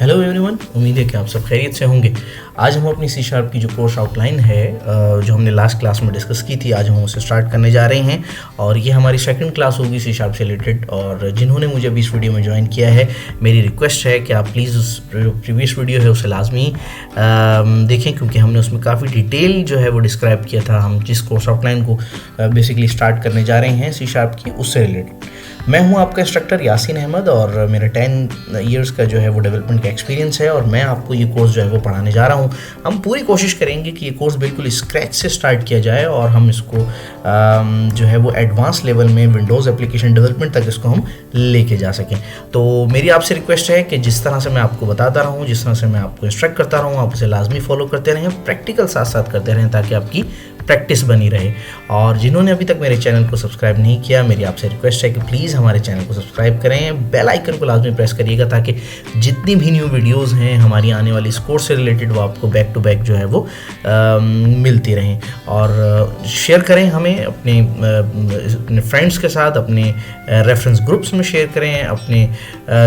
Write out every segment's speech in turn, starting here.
Hello everyone, उम्मीद है कि आप सब खैरियत से होंगे। आज हम अपनी सी शार्प की जो कोर्स आउटलाइन है जो हमने लास्ट क्लास में डिस्कस की थी, आज हम उसे स्टार्ट करने जा रहे हैं और ये हमारी सेकंड क्लास होगी सी शार्प से रिलेटेड। और जिन्होंने मुझे अभी इस वीडियो में ज्वाइन किया है, मेरी रिक्वेस्ट है कि आप प्लीज़ उस जो प्रीवियस वीडियो है उसे लाजमी देखें, क्योंकि हमने उसमें काफ़ी डिटेल जो है वो डिस्क्राइब किया था। हम जिस कोर्स आउटलाइन को बेसिकली स्टार्ट करने जा रहे हैं सी शार्प की, उससे रिलेटेड। मैं हूं आपका इंस्ट्रक्टर यासीन अहमद और मेरा 10 इयर्स का जो है वो डेवलपमेंट का एक्सपीरियंस है और मैं आपको ये कोर्स जो है वो पढ़ाने जा रहा हूं। हम पूरी कोशिश करेंगे कि ये कोर्स बिल्कुल स्क्रैच से स्टार्ट किया जाए और हम इसको जो है वो एडवांस लेवल में विंडोज़ एप्लीकेशन डेवलपमेंट तक इसको हम लेके जा सकें। तो मेरी आपसे रिक्वेस्ट है कि जिस तरह से मैं आपको बताता रहा हूँ, जिस तरह से मैं आपको इंस्ट्रक्ट करता रहा हूँ, आप उसे लाजमी फॉलो करते रहें, प्रैक्टिकल साथ साथ करते रहें ताकि आपकी प्रैक्टिस बनी रहे। और जिन्होंने अभी तक मेरे चैनल को सब्सक्राइब नहीं किया, मेरी आपसे रिक्वेस्ट है कि प्लीज़ हमारे चैनल को सब्सक्राइब करें, बेल आइकन को लाजमी प्रेस करिएगा ताकि जितनी भी न्यू वीडियोस हैं हमारी आने वाली इस कोर्स से रिलेटेड वो आपको बैक टू बैक जो है वो मिलती रहें। और शेयर करें हमें अपने फ्रेंड्स के साथ, अपने रेफरेंस ग्रुप्स में शेयर करें, अपने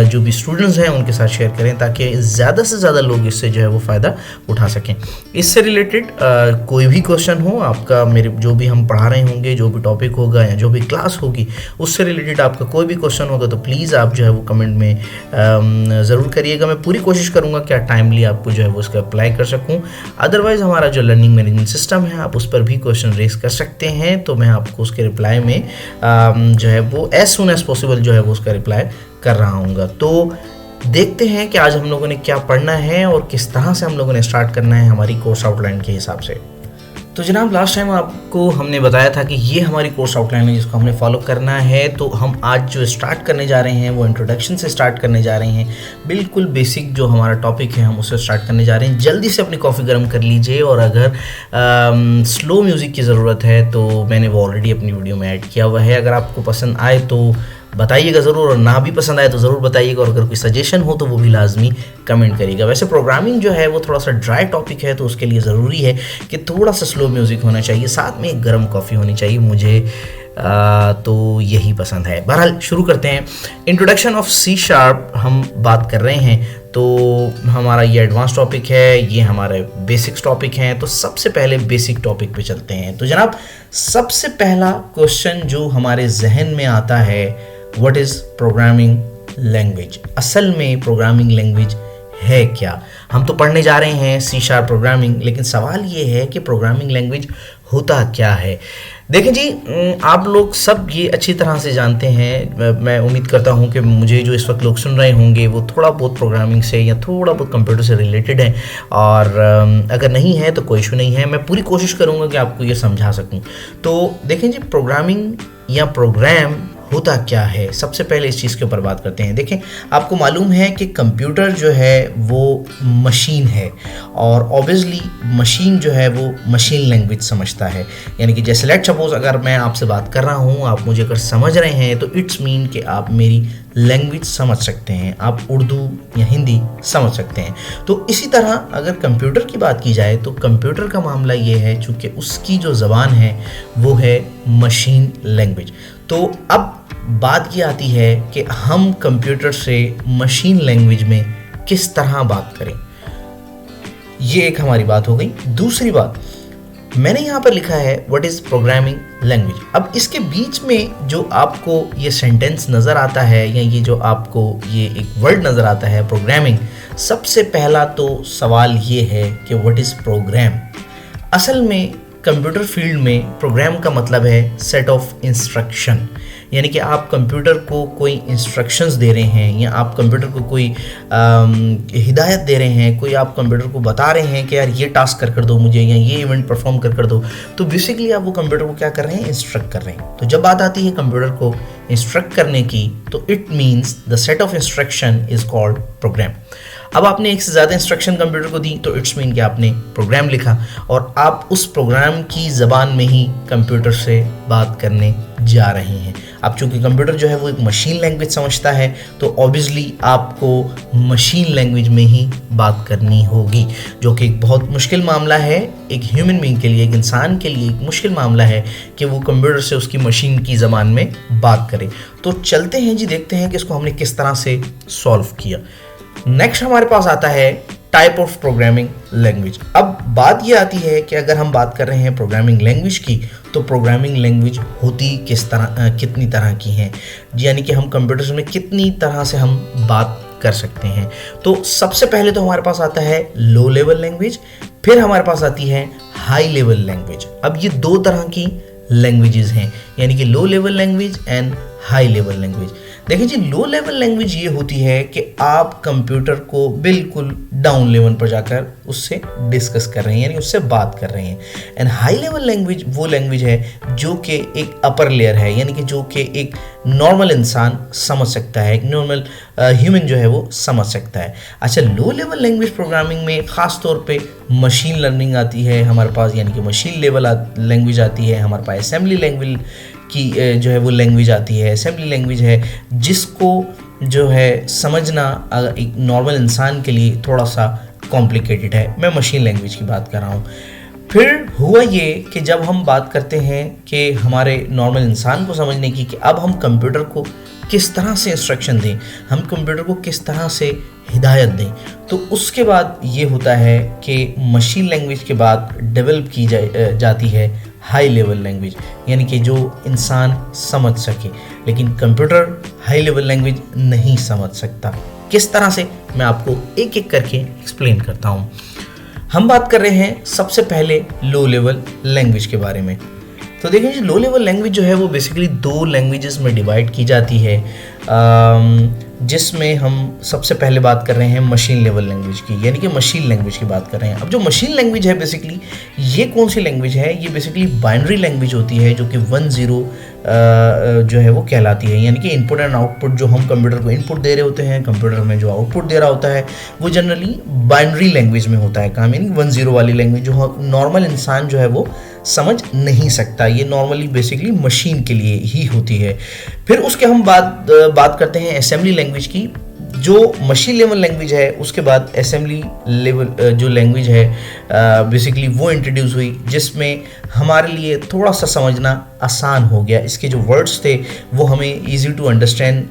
जो भी स्टूडेंट्स हैं उनके साथ शेयर करें ताकि ज़्यादा से ज़्यादा लोग इससे जो है वो फ़ायदा उठा सकें। इससे रिलेटेड कोई भी क्वेश्चन हो आपका, मेरे जो भी हम पढ़ा रहे होंगे, जो भी टॉपिक होगा या जो भी क्लास होगी उससे रिलेटेड आपका कोई भी क्वेश्चन होगा तो प्लीज़ आप जो है वो कमेंट में ज़रूर करिएगा। मैं पूरी कोशिश करूँगा कि टाइमली आपको जो है वो उसका अप्लाई कर सकूँ। अदरवाइज़ हमारा जो लर्निंग मैनेजमेंट सिस्टम है, आप उस पर भी क्वेश्चन रेस कर सकते हैं, तो मैं आपको उसके रिप्लाई में जो है वो एज सुन एज पॉसिबल जो है वो उसका रिप्लाई कर रहा हूँगा। तो देखते हैं कि आज हम लोगों ने क्या पढ़ना है और किस तरह से हम लोगों ने स्टार्ट करना है हमारी कोर्स आउटलाइन के हिसाब से। तो जनाब, लास्ट टाइम आपको हमने बताया था कि ये हमारी कोर्स आउटलाइन है जिसको हमने फॉलो करना है। तो हम आज जो स्टार्ट करने जा रहे हैं वो इंट्रोडक्शन से स्टार्ट करने जा रहे हैं। बिल्कुल बेसिक जो हमारा टॉपिक है हम उससे स्टार्ट करने जा रहे हैं। जल्दी से अपनी कॉफ़ी गर्म कर लीजिए और अगर स्लो म्यूज़िक की ज़रूरत है तो मैंने वो ऑलरेडी अपनी वीडियो में ऐड किया हुआ है। अगर आपको पसंद आए तो बताइएगा ज़रूर, और ना भी पसंद आए तो ज़रूर बताइएगा, और अगर कोई सजेशन हो तो वो भी लाजमी कमेंट करिएगा। वैसे प्रोग्रामिंग जो है वो थोड़ा सा ड्राई टॉपिक है तो उसके लिए ज़रूरी है कि थोड़ा सा स्लो म्यूज़िक होना चाहिए, साथ में एक गर्म कॉफ़ी होनी चाहिए। मुझे तो यही पसंद है। बहरहाल शुरू करते हैं। इंट्रोडक्शन ऑफ सी शार्प हम बात कर रहे हैं, तो हमारा ये एडवांस टॉपिक है, ये हमारे बेसिक्स टॉपिक हैं। तो सबसे पहले बेसिक टॉपिक पे चलते हैं। तो जनाब, सबसे पहला क्वेश्चन जो हमारे जहन में आता है, व्हाट इज़ प्रोग्रामिंग लैंग्वेज? असल में प्रोग्रामिंग लैंग्वेज है क्या? हम तो पढ़ने जा रहे हैं सी शार्प प्रोग्रामिंग, लेकिन सवाल ये है कि प्रोग्रामिंग लैंग्वेज होता क्या है? देखें जी, आप लोग सब ये अच्छी तरह से जानते हैं। मैं उम्मीद करता हूँ कि मुझे जो इस वक्त लोग सुन रहे होंगे वो थोड़ा बहुत प्रोग्रामिंग से या थोड़ा बहुत कंप्यूटर से रिलेटेड है, और अगर नहीं है तो कोई इशू नहीं है, मैं पूरी कोशिश करूँगा कि आपको ये समझा सकूँ। तो देखें जी, प्रोग्रामिंग या प्रोग्राम होता क्या है, सबसे पहले इस चीज़ के ऊपर बात करते हैं। देखें, आपको मालूम है कि कंप्यूटर जो है वो मशीन है और ऑब्वियसली मशीन जो है वो मशीन लैंग्वेज समझता है। यानी कि जैसे लेट सपोज अगर मैं आपसे बात कर रहा हूँ, आप मुझे अगर समझ रहे हैं तो इट्स मीन कि आप मेरी लैंग्वेज समझ सकते हैं, आप उर्दू या हिंदी समझ सकते हैं। तो इसी तरह अगर कंप्यूटर की बात की जाए तो कंप्यूटर का मामला ये है, चूँकि उसकी जो ज़बान है वो है मशीन लैंग्वेज। तो अब बात ये आती है कि हम कंप्यूटर से मशीन लैंग्वेज में किस तरह बात करें, ये एक हमारी बात हो गई। दूसरी बात, मैंने यहाँ पर लिखा है व्हाट इज़ प्रोग्रामिंग लैंग्वेज। अब इसके बीच में जो आपको ये सेंटेंस नज़र आता है या ये जो आपको ये एक वर्ड नज़र आता है प्रोग्रामिंग, सबसे पहला तो सवाल ये है कि व्हाट इज़ प्रोग्राम। असल में कंप्यूटर फील्ड में प्रोग्राम का मतलब है सेट ऑफ इंस्ट्रक्शन, यानी कि आप कंप्यूटर को कोई इंस्ट्रक्शंस दे रहे हैं या आप कंप्यूटर को कोई हिदायत दे रहे हैं, कोई आप कंप्यूटर को बता रहे हैं कि यार ये टास्क कर दो मुझे या ये इवेंट परफॉर्म कर दो। तो बेसिकली आप वो कंप्यूटर को क्या कर रहे हैं, इंस्ट्रक्ट कर रहे हैं। तो जब बात आती है कंप्यूटर को इंस्ट्रक्ट करने की, तो it means the set of instruction is called programme. अब आपने एक से ज़्यादा इंस्ट्रक्शन कंप्यूटर को दी तो इट्स मीन कि आपने प्रोग्राम लिखा और आप उस प्रोग्राम की ज़बान में ही कंप्यूटर से बात करने जा रहे हैं। अब चूंकि कंप्यूटर जो है वो एक मशीन लैंग्वेज समझता है तो ऑब्वियसली आपको मशीन लैंग्वेज में ही बात करनी होगी, जो कि एक बहुत मुश्किल मामला है एक ह्यूमन बीइंग के लिए, एक इंसान के लिए एक मुश्किल मामला है कि वो कंप्यूटर से उसकी मशीन की ज़बान में बात करे। तो चलते हैं जी, देखते हैं कि इसको हमने किस तरह से सॉल्व किया। नेक्स्ट हमारे पास आता है टाइप ऑफ प्रोग्रामिंग लैंग्वेज। अब बात ये आती है कि अगर हम बात कर रहे हैं प्रोग्रामिंग लैंग्वेज की, तो प्रोग्रामिंग लैंग्वेज होती कितनी तरह की हैं, यानी कि हम कंप्यूटर्स में कितनी तरह से हम बात कर सकते हैं। तो सबसे पहले तो हमारे पास आता है लो लेवल लैंग्वेज, फिर हमारे पास आती है हाई लेवल लैंग्वेज। अब ये दो तरह की लैंग्वेजेस हैं, यानी कि low level language and high level language. देखिए जी, लो लेवल लैंग्वेज ये होती है कि आप कंप्यूटर को बिल्कुल डाउन लेवल पर जाकर उससे डिस्कस कर रहे हैं, यानी उससे बात कर रहे हैं। एंड हाई लेवल लैंग्वेज वो लैंग्वेज है जो कि एक अपर लेयर है, यानी कि जो कि एक नॉर्मल इंसान समझ सकता है, एक नॉर्मल ह्यूमन जो है वो समझ सकता है। अच्छा, लो लेवल लैंग्वेज प्रोग्रामिंग में ख़ास तौर पे मशीन लर्निंग आती है हमारे पास, यानी कि मशीन लेवल लैंग्वेज आती है हमारे पास, असेंबली लैंग्वेज की जो है वो लैंग्वेज आती है। असेंबली लैंग्वेज है जिसको जो है समझना एक नॉर्मल इंसान के लिए थोड़ा सा कॉम्प्लिकेटेड है। मैं मशीन लैंग्वेज की बात कर रहा हूँ। फिर हुआ ये कि जब हम बात करते हैं कि हमारे नॉर्मल इंसान को समझने की कि अब हम कंप्यूटर को किस तरह से इंस्ट्रक्शन दें, हम कंप्यूटर को किस तरह से हिदायत दें, तो उसके बाद ये होता है कि मशीन लैंग्वेज के बाद डेवलप की जाती है हाई लेवल लैंग्वेज, यानी कि जो इंसान समझ सके, लेकिन कंप्यूटर हाई लेवल लैंग्वेज नहीं समझ सकता। किस तरह से, मैं आपको एक एक करके एक्सप्लेन करता हूँ। हम बात कर रहे हैं सबसे पहले लो लेवल लैंग्वेज के बारे में। तो देखिए जी, लो लेवल लैंग्वेज जो है वो बेसिकली दो लैंग्वेजेस में डिवाइड की जाती है, जिसमें हम सबसे पहले बात कर रहे हैं मशीन लेवल लैंग्वेज की, यानी कि मशीन लैंग्वेज की बात कर रहे हैं। अब जो मशीन लैंग्वेज है बेसिकली ये कौन सी लैंग्वेज है, ये बेसिकली बाइनरी लैंग्वेज होती है जो कि 1-0 जो है वो कहलाती है, यानी कि इनपुट एंड आउटपुट जो हम कंप्यूटर को इनपुट दे रहे होते हैं, कंप्यूटर में जो आउटपुट दे रहा होता है वो जनरली बाइनरी लैंग्वेज में होता है काम, यानी 1-0 वाली लैंग्वेज जो नॉर्मल इंसान जो है वो समझ नहीं सकता। ये नॉर्मली बेसिकली मशीन के लिए ही होती है। फिर उसके हम बात करते हैं असेंबली लैंग्वेज की, जो मशीन लेवल लैंग्वेज है। उसके बाद असेंबली लेवल जो लैंग्वेज है बेसिकली वो इंट्रोड्यूस हुई, जिसमें हमारे लिए थोड़ा सा समझना आसान हो गया। इसके जो वर्ड्स थे वो हमें इजी टू अंडरस्टैंड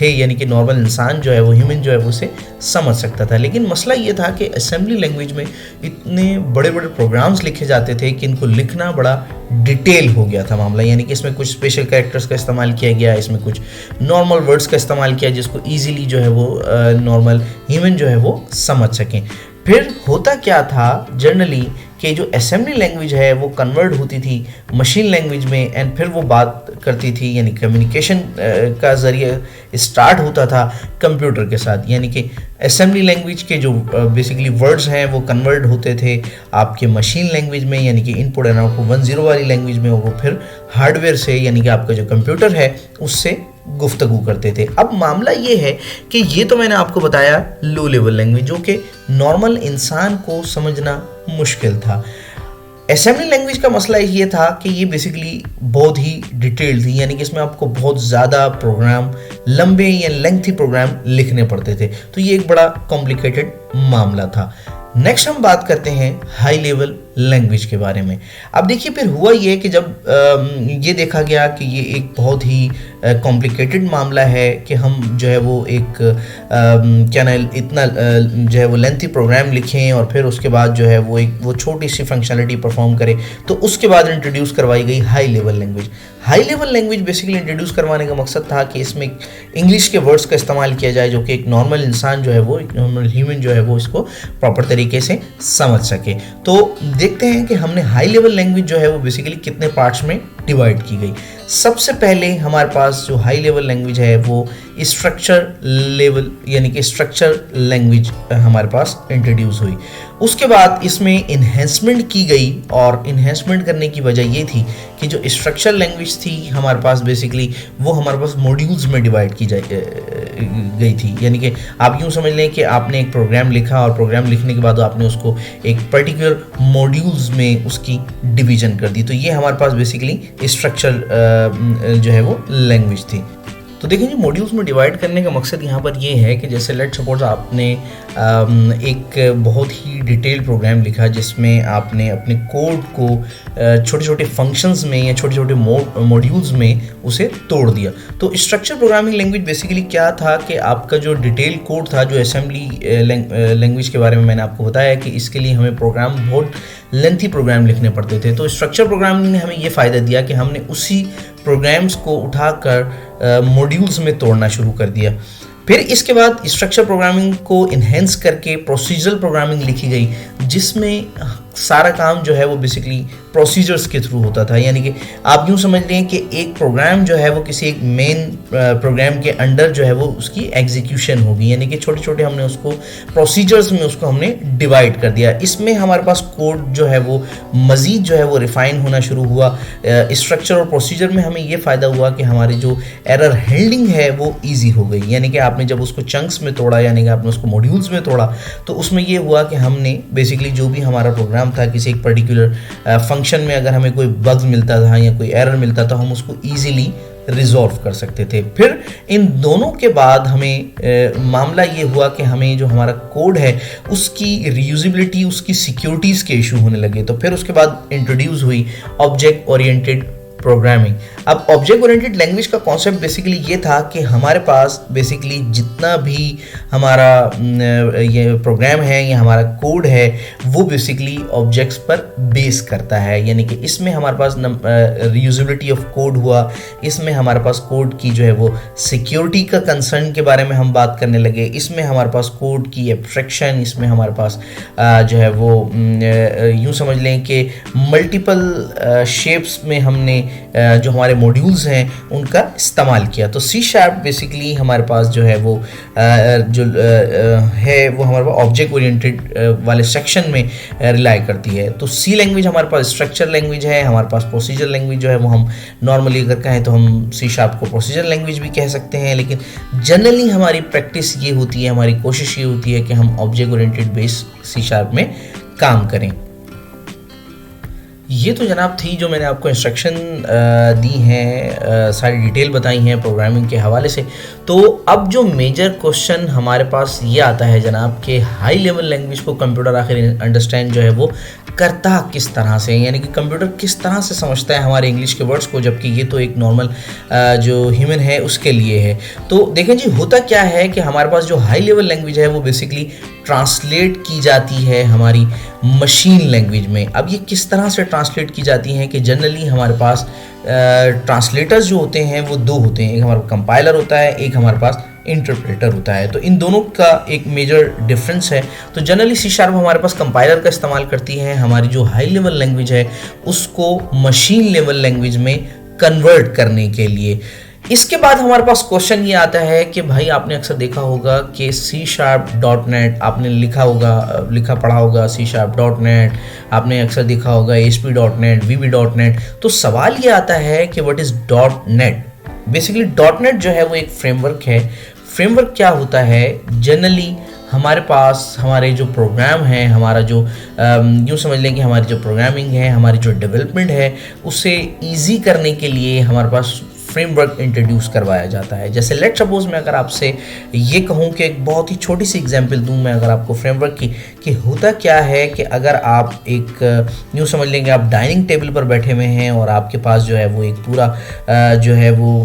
थे, यानी कि नॉर्मल इंसान जो है वो ह्यूमन जो है वो उसे समझ सकता था। लेकिन मसला ये था कि असेंबली लैंग्वेज में इतने बड़े बड़े प्रोग्राम्स लिखे जाते थे कि इनको लिखना बड़ा डिटेल हो गया था मामला, यानी कि इसमें कुछ स्पेशल कैरेक्टर्स का इस्तेमाल किया गया, इसमें कुछ नॉर्मल वर्ड्स का इस्तेमाल किया जिसको ईजिली जो है वो नॉर्मल ह्यूमन जो है वो समझ सकें। फिर होता क्या था जनरली कि जो असेंबली लैंग्वेज है वो कन्वर्ट होती थी मशीन लैंग्वेज में, एंड फिर वो बात करती थी, यानी कम्युनिकेशन का ज़रिए स्टार्ट होता था कंप्यूटर के साथ, यानी कि असेंबली लैंग्वेज के जो बेसिकली वर्ड्स हैं वो कन्वर्ट होते थे आपके मशीन लैंग्वेज में, यानी कि इनपुट एंड आउटपुट 1-0 वाली लैंग्वेज में, और वो फिर हार्डवेयर से, यानी कि आपका जो कंप्यूटर है उससे गुफ्तगू करते थे। अब मामला ये है कि ये तो मैंने आपको बताया लो लेवल लैंग्वेज, जो कि नॉर्मल इंसान को समझना मुश्किल था। असेंबली लैंग्वेज का मसला ये था कि ये बेसिकली बहुत ही डिटेल्ड थी, यानी कि इसमें आपको बहुत ज़्यादा प्रोग्राम, लंबे या लेंथी प्रोग्राम लिखने पड़ते थे, तो ये एक बड़ा कॉम्प्लिकेटेड मामला था। नेक्स्ट हम बात करते हैं हाई लेवल लैंग्वेज के बारे में। अब देखिए, फिर हुआ ये कि जब ये देखा गया कि ये एक बहुत ही कॉम्प्लिकेटेड मामला है कि हम जो है वो एक क्या ना इतना जो है वो लेंथी प्रोग्राम लिखें और फिर उसके बाद जो है वो छोटी सी फंक्शनलिटी परफॉर्म करे, तो उसके बाद इंट्रोड्यूस करवाई गई high level language. High level language basically introduce करवाने का मकसद था कि इसमें इंग्लिश के वर्ड्स का इस्तेमाल किया जाए, जो कि एक नॉर्मल इंसान जो है वो, एक नॉर्मल ह्यूमन जो है वो इसको प्रॉपर तरीके से समझ सके। तो देखते हैं कि हमने हाई लेवल लैंग्वेज जो है वो बेसिकली कितने पार्ट्स में डिवाइड की गई। सबसे पहले हमारे पास जो हाई लेवल लैंग्वेज है वो स्ट्रक्चर लेवल, यानी कि स्ट्रक्चर लैंग्वेज हमारे पास इंट्रोड्यूस हुई। उसके बाद इसमें इन्हेंसमेंट की गई, और इन्हेंसमेंट करने की वजह ये थी कि जो स्ट्रक्चर लैंग्वेज थी हमारे पास बेसिकली वो हमारे पास मॉड्यूल्स में डिवाइड की गई थी, यानी कि आप यूँ समझ लें कि आपने एक प्रोग्राम लिखा और प्रोग्राम लिखने के बाद आपने उसको एक पर्टिकुलर मॉड्यूल्स में उसकी डिवीजन कर दी, तो ये हमारे पास बेसिकली स्ट्रक्चर जो है वो लैंग्वेज थी। तो देखिए जी, मॉड्यूल्स में डिवाइड करने का मकसद यहाँ पर ये है कि जैसे लेट सपोज आपने एक बहुत ही डिटेल प्रोग्राम लिखा जिसमें आपने अपने कोड को छोटे छोटे फंक्शंस में या छोटे छोटे मॉड्यूल्स में उसे तोड़ दिया। तो स्ट्रक्चर प्रोग्रामिंग लैंग्वेज बेसिकली क्या था कि आपका जो डिटेल कोड था, जो असेंबली लैंग्वेज के बारे में मैंने आपको बताया कि इसके लिए हमें प्रोग्राम बहुत लेंथी प्रोग्राम लिखने पड़ते थे। तो स्ट्रक्चर प्रोग्रामिंग ने हमें ये फ़ायदा दिया कि हमने उसी प्रोग्राम्स को उठाकर मॉड्यूल्स में तोड़ना शुरू कर दिया। फिर इसके बाद स्ट्रक्चर प्रोग्रामिंग को इन्हेंस करके प्रोसीजरल प्रोग्रामिंग लिखी गई, जिसमें सारा काम जो है वो बेसिकली प्रोसीजर्स के थ्रू होता था। यानी कि आप यूँ समझ लें कि एक प्रोग्राम जो है वो किसी एक मेन प्रोग्राम के अंडर जो है वो उसकी एग्जीक्यूशन होगी, यानी कि छोटे छोटे हमने उसको प्रोसीजर्स में उसको हमने डिवाइड कर दिया। इसमें हमारे पास कोड जो है वो मज़ीद जो है वो रिफाइन होना शुरू हुआ। स्ट्रक्चर और प्रोसीजर में हमें ये फ़ायदा हुआ कि हमारी जो एरर हैंडलिंग है वो ईजी हो गई। यानी कि आपने जब उसको चंक्स में तोड़ा, यानी कि आपने उसको मॉड्यूल्स में तोड़ा, तो उसमें ये हुआ कि हमने बेसिकली जो भी हमारा प्रोग्राम था, किसी एक पर्टिकुलर फंक्शन में अगर हमें कोई बग्स मिलता था या कोई एरर मिलता था, हम उसको ईजिली रिजॉल्व कर सकते थे। फिर इन दोनों के बाद हमें मामला ये हुआ कि हमें जो हमारा कोड है उसकी रीयूजेबिलिटी, उसकी सिक्योरिटीज़ के इशू होने लगे। तो फिर उसके बाद इंट्रोड्यूस हुई ऑब्जेक्ट ओरिएंटेड प्रोग्रामिंग। अब ऑब्जेक्ट ओरिएंटेड लैंग्वेज का कॉन्सेप्ट बेसिकली ये था कि हमारे पास बेसिकली जितना भी हमारा ये प्रोग्राम है या हमारा कोड है वो बेसिकली ऑब्जेक्ट्स पर बेस करता है। यानी कि इसमें हमारे पास रीयूजेबिलिटी ऑफ कोड हुआ, इसमें हमारे पास कोड की जो है वो सिक्योरिटी का कंसर्न के बारे में हम बात करने लगे, इसमें हमारे पास कोड की एब्स्ट्रैक्शन, इसमें हमारे पास जो है वो यूँ समझ लें कि मल्टीपल शेप्स में हमने जो हमारे मॉड्यूल्स हैं उनका इस्तेमाल किया। तो सी शार्प बेसिकली हमारे पास जो है वो है वो हमारे पास ऑब्जेक्ट ओरिएंटेड वाले सेक्शन में रिलाई करती है। तो सी लैंग्वेज हमारे पास स्ट्रक्चर लैंग्वेज है, हमारे पास प्रोसीजर लैंग्वेज जो है वो हम नॉर्मली अगर कहें तो हम सी शार्प को प्रोसीजर लैंग्वेज भी कह सकते हैं, लेकिन जनरली हमारी प्रैक्टिस ये होती है, हमारी कोशिश ये होती है कि हम object oriented base C sharp में काम करें। ये तो जनाब थी जो मैंने आपको इंस्ट्रक्शन दी हैं, सारी डिटेल बताई हैं प्रोग्रामिंग के हवाले से। तो अब जो मेजर क्वेश्चन हमारे पास ये आता है जनाब कि हाई लेवल लैंग्वेज को कंप्यूटर आखिर अंडरस्टैंड जो है वो करता किस तरह से, यानी कि कंप्यूटर किस तरह से समझता है हमारे इंग्लिश के वर्ड्स को, जबकि ये तो एक नॉर्मल जो ह्यूमन है उसके लिए है। तो देखें जी, होता क्या है कि हमारे पास जो हाई लेवल लैंग्वेज है वो बेसिकली ट्रांसलेट की जाती है हमारी मशीन लैंग्वेज में। अब ये किस तरह से ट्रांसलेट की जाती हैं कि जनरली हमारे पास ट्रांसलेटर्स जो होते हैं वो दो होते हैं, एक हमारा कंपाइलर होता है, एक हमारे पास इंटरप्रेटर होता है। तो इन दोनों का एक मेजर डिफरेंस है। तो जनरली सी शार्प हमारे पास कंपाइलर का इस्तेमाल करती है हमारी जो हाई लेवल लैंग्वेज है उसको मशीन लेवल लैंग्वेज में कन्वर्ट करने के लिए। इसके बाद हमारे पास क्वेश्चन ये आता है कि भाई आपने अक्सर देखा होगा कि C#.NET आपने लिखा पढ़ा होगा, C#.NET आपने अक्सर देखा होगा, ASP.NET, VB.NET। तो सवाल ये आता है कि what is .NET। Basically .NET जो है वो एक फ्रेमवर्क है। फ्रेमवर्क क्या होता है, जनरली हमारे पास हमारे जो प्रोग्राम हैं, हमारा जो यूँ समझ लें कि हमारी जो प्रोग्रामिंग है, हमारी जो डेवलपमेंट है, उसे ईजी करने के लिए हमारे पास फ्रेमवर्क इंट्रोड्यूस करवाया जाता है। जैसे लेट सपोज मैं अगर आपसे ये कहूँ कि एक बहुत ही छोटी सी एग्जांपल दूँ मैं अगर आपको फ्रेमवर्क की, कि होता क्या है कि अगर आप एक यूँ समझ लेंगे आप डाइनिंग टेबल पर बैठे हुए हैं और आपके पास जो है वो एक पूरा जो है वो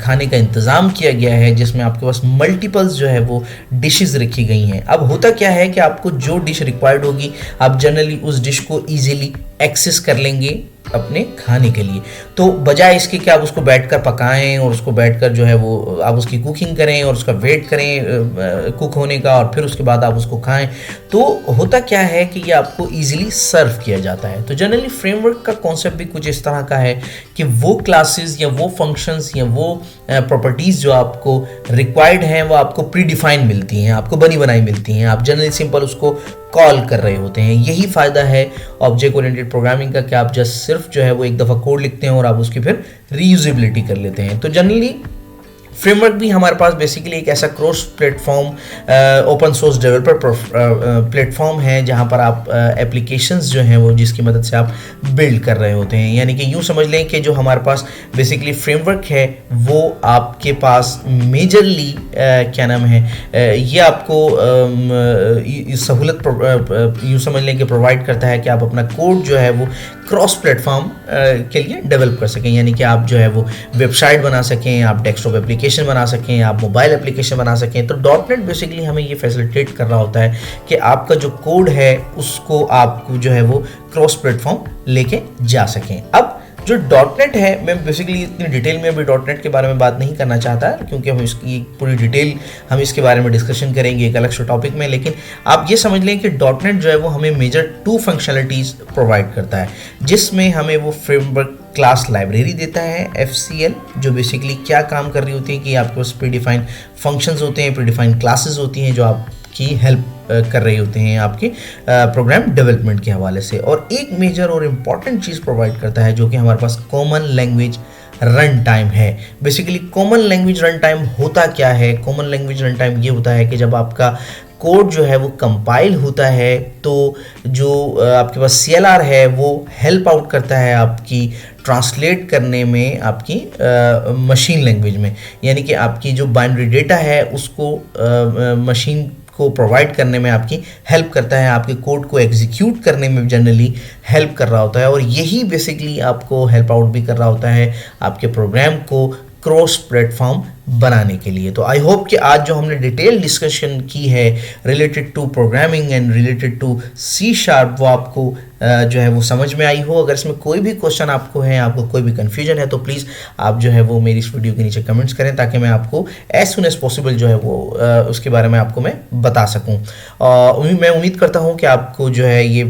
खाने का इंतज़ाम किया गया है जिसमें आपके पास मल्टीपल्स जो है वो डिशेस रखी गई हैं। अब होता क्या है कि आपको जो डिश रिक्वायर्ड होगी आप जनरली उस डिश को ईजिली एक्सेस कर लेंगे अपने खाने के लिए। तो बजाय इसके कि आप उसको बैठकर पकाएं और उसको बैठकर जो है वो आप उसकी कुकिंग करें और उसका वेट करें कुक होने का और फिर उसके बाद आप उसको खाएं, तो होता क्या है कि ये आपको इजीली सर्व किया जाता है। तो जनरली फ्रेमवर्क का कॉन्सेप्ट भी कुछ इस तरह का है कि वो क्लासेस या वो फंक्शंस या वो प्रॉपर्टीज़ जो आपको रिक्वायर्ड हैं वो आपको प्री डिफाइन मिलती हैं, आपको बनी बनाई मिलती हैं, आप जनरली सिंपल उसको कॉल कर रहे होते हैं। यही फ़ायदा है ऑब्जेक्ट ओरिएंटेड प्रोग्रामिंग का कि आप जस्ट सिर्फ जो है वो एक दफ़ा कोड लिखते हैं और आप उसकी फिर रीयूजेबिलिटी कर लेते हैं। तो जनरली फ्रेमवर्क भी हमारे पास बेसिकली एक ऐसा cross platform open source developer platform है जहां पर आप एप्लीकेशंस जो हैं वो जिसकी मदद से आप बिल्ड कर रहे होते हैं। यानी कि यूँ समझ लें कि जो हमारे पास बेसिकली फ्रेमवर्क है वो आपके पास मेजरली क्या नाम है ये आपको सहूलत यूँ समझ लें कि प्रोवाइड करता है कि आप अपना कोड जो है वो क्रॉस प्लेटफॉर्म के लिए डेवलप कर सकें। यानी कि आप जो है वो वेबसाइट बना सकें, आप डेस्कटॉप एप्लीकेशन बना सकें, आप मोबाइल एप्लीकेशन बना सकें। तो डॉटनेट बेसिकली हमें ये फैसिलिटेट कर रहा होता है कि आपका जो कोड है उसको आप जो है वो क्रॉस प्लेटफॉर्म लेके जा सकें। अब जो डॉटनेट है, मैं बेसिकली इतनी डिटेल में अभी डॉटनेट के बारे में बात नहीं करना चाहता क्योंकि हम इसकी पूरी डिटेल हम इसके बारे में डिस्कशन करेंगे एक अलग से टॉपिक में। लेकिन आप ये समझ लें कि डॉटनेट जो है वो हमें मेजर 2 फंक्शनलिटीज़ प्रोवाइड करता है, जिसमें हमें वो फ्रेमवर्क क्लास लाइब्रेरी देता है FCL, जो बेसिकली क्या काम कर रही होती है कि आपके पास प्रीडिफाइंड फंक्शंस होते हैं, प्रीडिफाइंड क्लासेस होती हैं जो आपकी हेल्प कर रहे होते हैं आपके प्रोग्राम डेवलपमेंट के हवाले से। और एक मेजर और इम्पॉर्टेंट चीज़ प्रोवाइड करता है जो कि हमारे पास कॉमन लैंग्वेज रन टाइम है। Basically common language run time होता क्या है? कॉमन लैंग्वेज रन टाइम ये होता है कि जब आपका कोड जो है वो कंपाइल होता है तो जो आपके पास CLR है वो हेल्प आउट करता है आपकी ट्रांसलेट करने में आपकी मशीन लैंग्वेज में। यानी कि आपकी जो बाइनरी डेटा है उसको मशीन को प्रोवाइड करने में आपकी हेल्प करता है, आपके कोड को एग्जीक्यूट करने में जनरली हेल्प कर रहा होता है। और यही बेसिकली आपको हेल्प आउट भी कर रहा होता है आपके प्रोग्राम को क्रॉस प्लेटफॉर्म बनाने के लिए। तो आई होप कि आज जो हमने डिटेल डिस्कशन की है related to programming and related to C# वो आपको जो है वो समझ में आई हो। अगर इसमें कोई भी क्वेश्चन आपको है, आपको कोई भी कन्फ्यूजन है, तो प्लीज़ आप जो है वो मेरी इस वीडियो के नीचे कमेंट्स करें ताकि मैं आपको एज सुन एज पॉसिबल जो है वो उसके बारे में आपको मैं बता सकूँ। मैं उम्मीद करता हूँ कि आपको जो है ये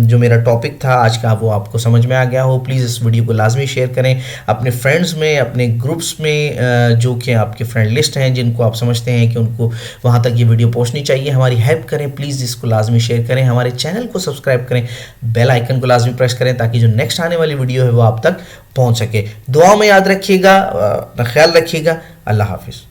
जो मेरा टॉपिक था आज का वो आपको समझ में आ गया हो। प्लीज़ इस वीडियो को लाजमी शेयर करें अपने फ्रेंड्स में, अपने ग्रुप्स में जो कि आपके फ्रेंड लिस्ट हैं जिनको आप समझते हैं कि उनको वहाँ तक ये वीडियो पहुँचनी चाहिए। हमारी हेल्प करें, प्लीज़ इसको लाजमी शेयर करें। हमारे चैनल को सब्सक्राइब करें, बेल आइकन को लाजमी प्रेस करें ताकि जो नेक्स्ट आने वाली वीडियो है वो आप तक पहुंच सके। दुआ में याद रखिएगा, ख्याल रखिएगा। अल्लाह हाफिज़।